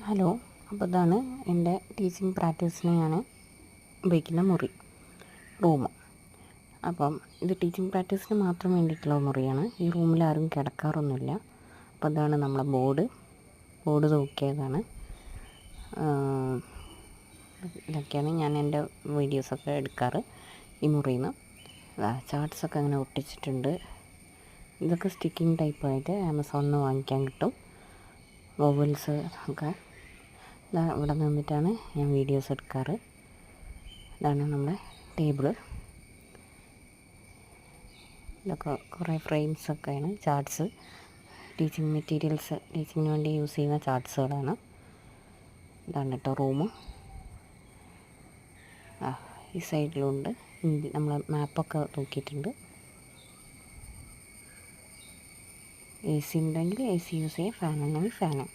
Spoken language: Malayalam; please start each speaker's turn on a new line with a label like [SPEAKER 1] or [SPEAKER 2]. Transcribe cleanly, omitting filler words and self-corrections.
[SPEAKER 1] ഹലോ, അപ്പോൾ ഇതാണ് എൻ്റെ ടീച്ചിങ് പ്രാക്ടീസിന് ഞാൻ ഉപയോഗിക്കുന്ന റൂം. അപ്പം ഇത് ടീച്ചിങ് പ്രാക്ടീസിന് മാത്രം വേണ്ടിയിട്ടുള്ള മുറിയാണ്. ഈ റൂമിൽ ആരും കിടക്കാറൊന്നുമില്ല. അപ്പോൾ ഇതാണ് നമ്മളെ ബോർഡ് തൂക്കിയതാണ്. ഇതൊക്കെയാണ് ഞാൻ എൻ്റെ വീഡിയോസൊക്കെ എടുക്കാറ് ഈ മുറിയിൽ നിന്ന്. ചാർട്ട്സൊക്കെ അങ്ങനെ ഒട്ടിച്ചിട്ടുണ്ട്. ഇതൊക്കെ സ്റ്റിക്കിങ് ടൈപ്പായിട്ട് ആമസോണിൽ നിന്ന് വാങ്ങിക്കാൻ കിട്ടും. വവൽസ് ഒക്കെ ഇവിടെ നിന്നിട്ടാണ് ഞാൻ വീഡിയോസ് എടുക്കാറ്. ഇതാണ് നമ്മുടെ ടേബിള്. ഇതൊക്കെ കുറേ ഫ്രെയിംസൊക്കെയാണ്. ചാർട്ട്സ്, ടീച്ചിങ് മെറ്റീരിയൽസ്, ടീച്ചിങ്ങിന് വേണ്ടി യൂസ് ചെയ്യുന്ന ചാർട്ട്സുകളാണ്. ഇതാണ് കേട്ടോ റൂം. ഈ സൈഡിലുണ്ട് നമ്മൾ മാപ്പൊക്കെ തൂക്കിയിട്ടുണ്ട്. AC ഉണ്ടെങ്കിൽ AC യൂസ് ചെയ്യാം, ഫാൻ ഉണ്ടെങ്കിൽ ഫാനും.